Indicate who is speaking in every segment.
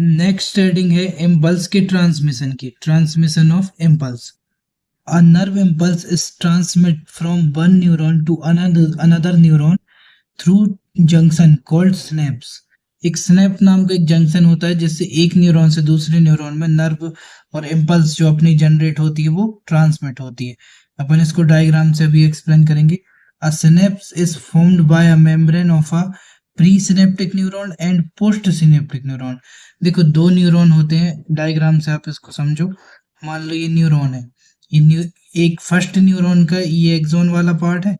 Speaker 1: Next heading है impulse के transmission की, transmission of impulse. A nerve impulse is transmit from one neuron to another neuron through junction called synapse. एक synapse नाम का एक junction होता है जिससे एक न्यूरॉन से दूसरे न्यूरॉन में नर्व और इम्पल्स जो अपनी जनरेट होती है वो ट्रांसमिट होती है। अपन इसको डायग्राम से अभी एक्सप्लेन करेंगे। A synapse is formed by a membrane of a pre synaptic neuron and post synaptic neuron. देखो दो न्यूरॉन होते हैं, डायग्राम से आप इसको समझो। मान लो ये न्यूरॉन है, एक फर्स्ट न्यूरॉन का ये एक्सोन वाला पार्ट है,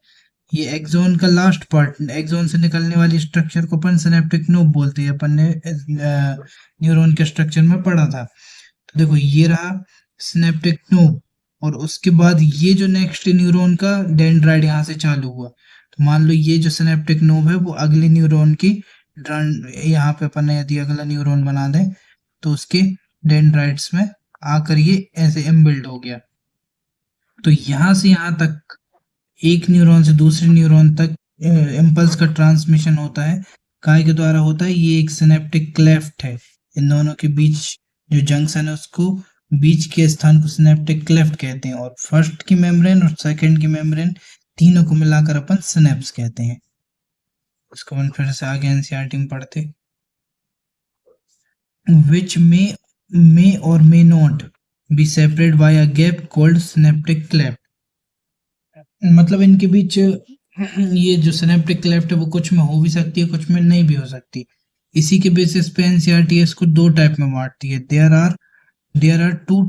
Speaker 1: ये एक्सोन का लास्ट पार्ट, एक्सोन से निकलने वाली स्ट्रक्चर को अपन सिनेप्टिक नोब बोलते हैं। अपन ने न्यूरॉन के स्ट्रक्चर में पढ़ा था। तो देखो ये रहा सिनेप्टिक नोब, और उसके बाद ये जो नेक्स्ट न्यूरॉन का डेंड्राइट यहाँ से चालू हुआ। तो मान लो ये जो सिनेप्टिक नोब है वो अगले न्यूरॉन की यहाँ पे अपन ने यदि अगला न्यूरॉन बना दें तो उसके डेंड्राइट्स में आकर ये ऐसे इम्बिल्ड हो गया। तो यहाँ से यहाँ तक एक न्यूरॉन से दूसरे न्यूरॉन तक इम्पल्स का ट्रांसमिशन होता है। काय के द्वारा होता है, ये एक सिनेप्टिक क्लेफ्ट है। इन दोनों के बीच जो जंक्शन है उसको, बीच के स्थान को सिनेप्टिक क्लेफ्ट कहते हैं। और फर्स्ट की मेम्ब्रेन और सेकंड की मेम्ब्रेन तीनों को मिलाकर अपन सिनेप्स कहते हैं। उसको अपन फिर से आगे एनसीईआरटी में पढ़ते। which may or may not be separated by a gap called synaptic cleft। मतलब इनके बीच ये जो सिनेप्टिक क्लेफ्ट है वो कुछ में हो भी सकती है, कुछ में नहीं भी हो सकती। इसी के बेसिस पे एनसीईआरटी इसको दो टाइप में बांटती है। There are two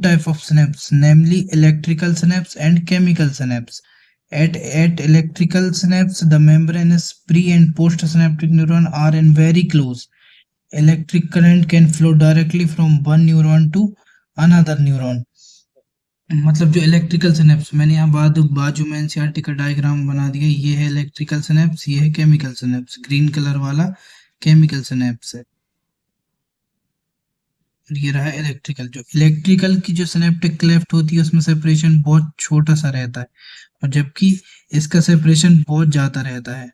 Speaker 1: type of synapse, namely electrical synapse and chemical synapse। At electrical synapse, the membrane is pre and post synaptic neuron are in very close। Electric current can flow directly from one neuron to another neuron। मतलब जो electrical synapse, मैंने यहाँ बाजू में NCERT का diagram बना दिया। ये है इलेक्ट्रिकल सिनेप्स, ये है केमिकल सिनेप्स। ग्रीन कलर वाला केमिकल सिनेप्स है, ये रहा इलेक्ट्रिकल। जो इलेक्ट्रिकल की जो सिनेप्टिक क्लेफ्ट होती है उसमें सेपरेशन बहुत छोटा सा रहता है, और जबकि इसका सेपरेशन बहुत ज्यादा रहता है।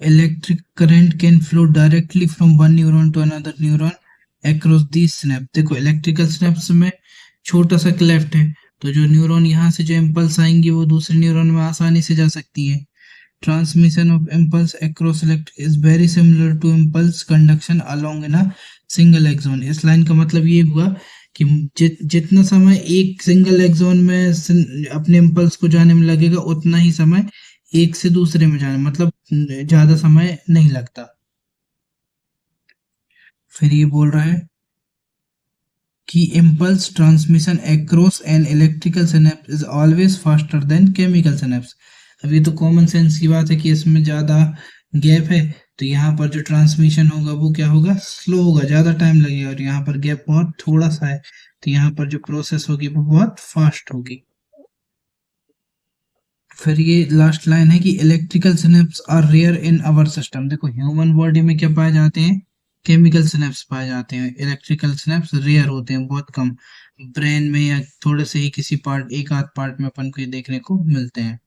Speaker 1: Electric current can flow directly from one neuron to another neuron across the synapse. देखो इलेक्ट्रिकल स्नैप्स में छोटा सा क्लेफ्ट है, तो जो न्यूरॉन यहाँ से जो इम्पल्स आएंगी वो दूसरे न्यूरॉन में आसानी से जा सकती है। Transmission of impulse across electric is very similar to impulse conduction along in a single axon. इस लाइन का मतलब ये हुआ कि जितना समय एक सिंगल एक्सोन में अपने इम्पल्स को जाने में लगेगा उतना ही समय एक से दूसरे में जाने, मतलब ज्यादा समय नहीं लगता। फिर ये बोल रहा है कि impulse transmission across an electrical synapse is always faster than chemical synapse. अब ये तो कॉमन सेंस की बात है कि इसमें ज्यादा गैप है, तो यहाँ पर जो ट्रांसमिशन होगा वो क्या होगा, स्लो होगा, ज्यादा टाइम लगेगा। और यहाँ पर गैप बहुत थोड़ा सा है, तो यहाँ पर जो प्रोसेस होगी वो बहुत फास्ट होगी। फिर ये लास्ट लाइन है कि electrical synapse are rare in our system. देखो ह्यूमन बॉडी में क्या पाए जाते हैं, केमिकल सिनेप्स पाए जाते हैं। इलेक्ट्रिकल सिनेप्स रेयर होते हैं, बहुत कम। ब्रेन में या थोड़े से ही किसी पार्ट, एक आध पार्ट में अपन को ये देखने को मिलते हैं।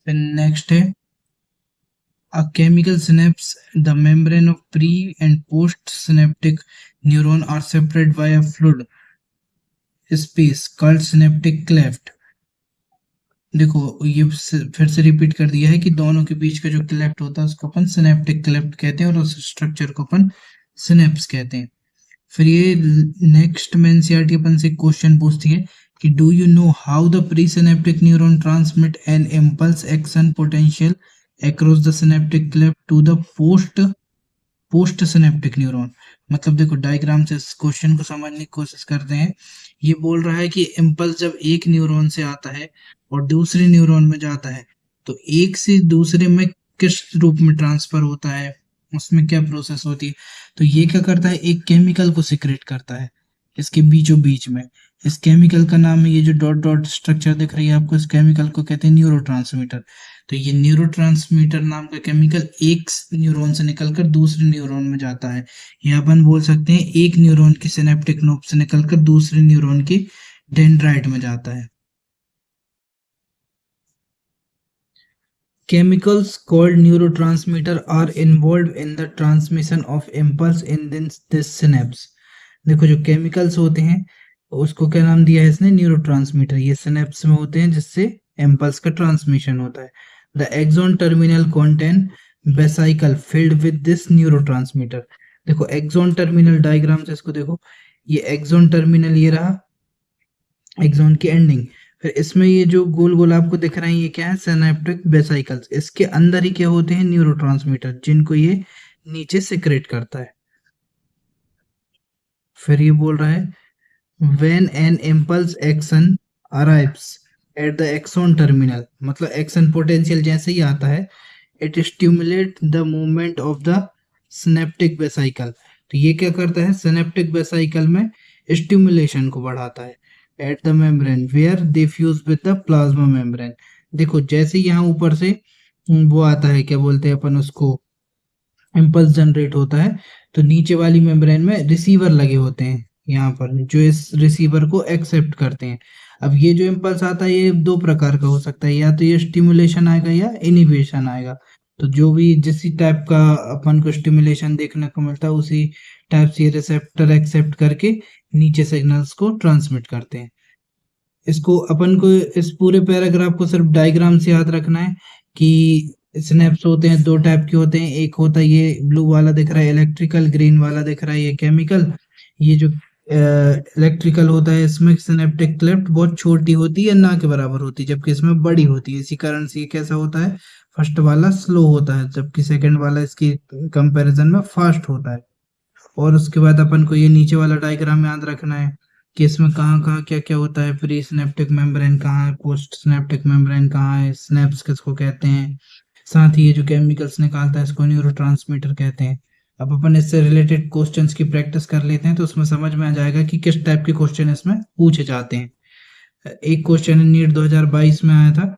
Speaker 1: फिर नेक्स्ट है a chemical synapse, the membrane of pre and post synaptic neuron are separated by a fluid space called synaptic cleft। देखो ये फिर से रिपीट कर दिया है कि दोनों के बीच का जो क्लेफ्ट होता है उसको अपन सिनेप्टिक क्लेफ्ट कहते हैं, और उस स्ट्रक्चर को अपन सिनेप्स कहते हैं। फिर ये नेक्स्ट में एनसीईआरटी अपन से क्वेश्चन पूछती है कि do you know how the pre synaptic neuron transmit an impulse action potential across the synaptic cleft to the post synaptic neuron. मतलब देखो डायग्राम से इस क्वेश्चन को समझने की कोशिश करते हैं। ये बोल रहा है कि इम्पल्स जब एक न्यूरॉन से आता है और दूसरे न्यूरॉन में जाता है तो एक से दूसरे में किस रूप में ट्रांसफर होता है, उसमें क्या प्रोसेस होती है। तो ये क्या करता है, एक केमिकल को सिक्रेट करता है इसके बीचों बीच में। इस केमिकल का नाम है, ये जो डॉट डॉट स्ट्रक्चर दिख रही है आपको, इस केमिकल को कहते हैं न्यूरोट्रांसमीटर। तो ये न्यूरोट्रांसमीटर नाम का केमिकल एक न्यूरॉन से निकलकर दूसरे न्यूरॉन में जाता है। या अपन बोल सकते हैं एक न्यूरॉन की सिनेप्टिक नोब से निकलकर दूसरे न्यूरॉन के डेंड्राइट में जाता है। Chemicals called neurotransmitter are involved in the transmission of impulse in this synapse. देखो जो केमिकल्स होते हैं उसको क्या नाम दिया है इसने, न्यूरोट्रांसमीटर। ये सिनेप्स में होते हैं जिससे इम्पल्स का ट्रांसमिशन होता है। The axon terminal contain vesicle filled with this neurotransmitter. देखो एक्सॉन टर्मिनल डायग्राम से इसको देखो, ये एक्सॉन टर्मिनल ये रहा एक्सॉन की एंडिंग, फिर इसमें ये जो गोल गोल आपको दिख रहे हैं ये क्या है, सिनेप्टिक वेसिकल्स। इसके अंदर ही क्या होते हैं, न्यूरोट्रांसमीटर, जिनको ये नीचे सिक्रेट करता है। फिर ये बोल रहा है when an impulse action arrives at the axon terminal, मतलब एक्शन पोटेंशियल जैसे ही आता है, it stimulate the movement of the synaptic vesicle। तो ये क्या करता है, सिनेप्टिक वेसिकल में स्टिमुलेशन को बढ़ाता है। At the membrane where they fuse with the plasma membrane. देखो जैसे यहाँ ऊपर से वो आता है, क्या बोलते हैं अपन उसको, इम्पल्स जनरेट होता है, तो नीचे वाली मेम्ब्रेन में रिसीवर लगे होते हैं यहाँ पर, जो इस रिसीवर को एक्सेप्ट करते हैं। अब ये जो इम्पल्स आता है ये दो प्रकार का हो सकता है, या तो ये स्टिमुलेशन आएगा या इनिबिशन आएगा। तो जो भी जिस टाइप का अपन को स्टिमुलेशन देखने को मिलता है उसी टाइप से ये रिसेप्टर एक्सेप्ट करके नीचे सिग्नल्स को ट्रांसमिट करते हैं। इसको अपन को इस पूरे पैराग्राफ को सिर्फ डायग्राम से याद रखना है कि स्नैप्स होते हैं दो टाइप के होते हैं। एक होता है ये ब्लू वाला दिख रहा है इलेक्ट्रिकल, ग्रीन वाला दिख रहा है ये केमिकल। ये जो इलेक्ट्रिकल होता है इसमें सिनेप्टिक क्लेफ्ट बहुत छोटी होती है, ना के बराबर होती है, जबकि इसमें बड़ी होती है। इसी कारण से ये कैसा होता है, फर्स्ट वाला स्लो होता है जबकि सेकंड वाला इसकी कंपैरिजन में फास्ट होता है। और उसके बाद अपन को ये नीचे वाला डायग्राम याद रखना है कि इसमें कहाँ कहाँ क्या क्या होता है, प्री सिनेप्टिक मेम्ब्रेन कहाँ है, पोस्ट सिनेप्टिक मेम्ब्रेन कहाँ है, स्नैप्स किसको कहते हैं, साथ ही ये जो केमिकल्स निकालता है इसको न्यूरोट्रांसमीटर कहते हैं। अब अपन इससे रिलेटेड क्वेश्चंस की प्रैक्टिस कर लेते हैं तो उसमें समझ में आ जाएगा कि किस टाइप के क्वेश्चन इसमें पूछे जाते हैं। एक क्वेश्चन नीट 2022 में आया था,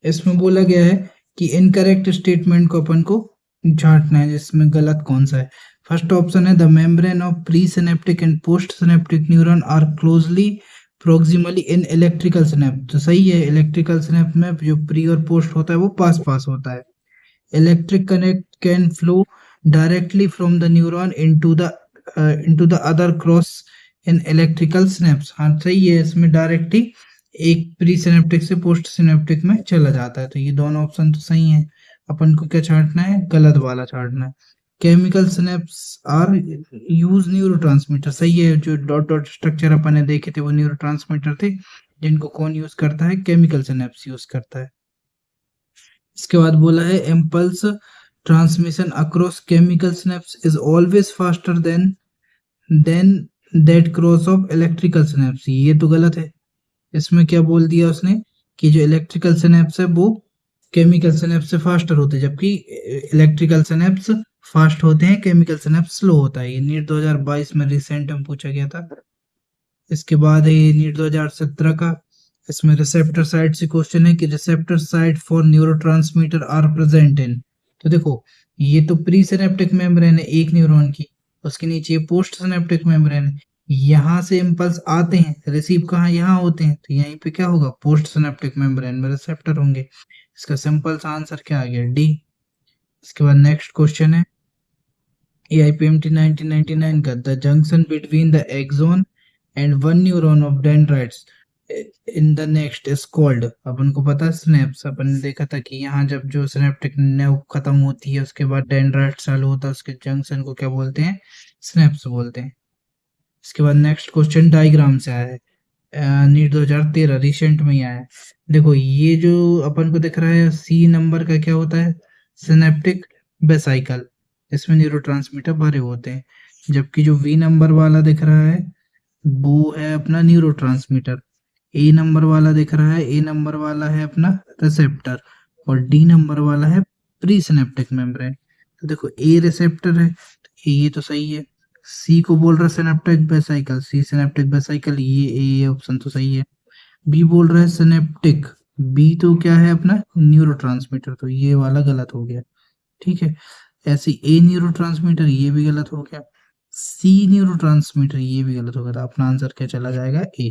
Speaker 1: इसमें बोला गया है कि इनकरेक्ट स्टेटमेंट को अपन को छांटना है, जिसमें गलत कौन सा है। फर्स्ट ऑप्शन है the membrane of presynaptic and post synaptic neuron are closely proximally in electrical synapse. तो सही है, इलेक्ट्रिकल सिनेप्स में जो प्री और पोस्ट होता है वो पास पास होता है। Electric connect can flow directly from the neuron into the other cross in electrical synapse. हाँ सही है, इसमें डायरेक्टली एक प्री सिनेप्टिक से पोस्ट सिनेप्टिक में चला जाता है। तो ये दोनों ऑप्शन तो सही हैं। अपन को क्या छांटना है, गलत वाला छांटना है। Chemical synapse are use neurotransmitter, सही है, जो डॉट डॉट स्ट्रक्चर अपन ने देखे थे वो न्यूरोट्रांसमीटर थे, जिनको कौन यूज करता है, केमिकल सिनेप्स यूज करता है। इसके बाद बोला है impulse transmission across chemical synapse is always faster than that cross of electrical synapse. ये तो गलत है, इसमें क्या बोल दिया उसने कि जो इलेक्ट्रिकल सिनेप्स है वो केमिकल सिनेप्स से फास्टर होते हैं, जबकि इलेक्ट्रिकल सिनेप्स फास्ट होते हैं, केमिकल सिनेप्स स्लो होता है। ये नीट 2022 में रिसेंट में पूछा गया था। इसके बाद है ये नीट 2017 का, इसमें रिसेप्टर साइट से क्वेश्चन है कि receptor site for neurotransmitter are present in. तो देखो ये तो प्री सिनेप्टिक मेम्ब्रेन है एक न्यूरॉन की, उसके नीचे पोस्ट सिनेप्टिक मेम्ब्रेन है। यहाँ से इम्पल्स आते हैं, रिसीव कहाँ, यहाँ होते हैं, तो यहीं पे क्या होगा, पोस्ट सिनेप्टिक मेम्ब्रेन में रिसेप्टर होंगे। इसका सिंपल सा आंसर क्या आ गया, डी। इसके बाद नेक्स्ट क्वेश्चन है AIPMT 1999 का, the junction between the axon and one neuron of dendrites in the next is called. अपन को पता है स्नैप्स, अपन ने देखा था कि यहाँ जब जो सिनेप्टिक नर्व खत्म होती है उसके बाद डेंड्राइट चालू होता है, उसके जंक्शन को क्या बोलते हैं, स्नैप्स बोलते हैं। इसके बाद नेक्स्ट क्वेश्चन डायग्राम से आया है, नीट 2013 रिसेंट में ही आया है। देखो ये जो अपन को दिख रहा है सी नंबर का क्या होता है, सिनेप्टिक वेसिकल, इसमें न्यूरोट्रांसमीटर भरे होते हैं, जबकि जो वी नंबर वाला दिख रहा है वो है अपना न्यूरोट्रांसमीटर। ए नंबर वाला दिख रहा है, ए नंबर वाला है अपना रिसेप्टर, और डी नंबर वाला है प्री सिनेप्टिक मेम्ब्रेन। तो देखो ए रिसेप्टर है, तो ये तो सही है। सी को बोल रहा है सिनेप्टिक वेसिकल, सी सिनेप्टिक वेसिकल, ये ऑप्शन तो सही है। बी बोल रहा है सिनेप्टिक, बी तो क्या है अपना न्यूरोट्रांसमीटर, तो ये वाला गलत हो गया। ठीक है, ऐसे ए न्यूरोट्रांसमीटर ये भी गलत हो गया, सी न्यूरोट्रांसमीटर ये भी गलत हो गया। तो अपना आंसर क्या चला जाएगा, ए।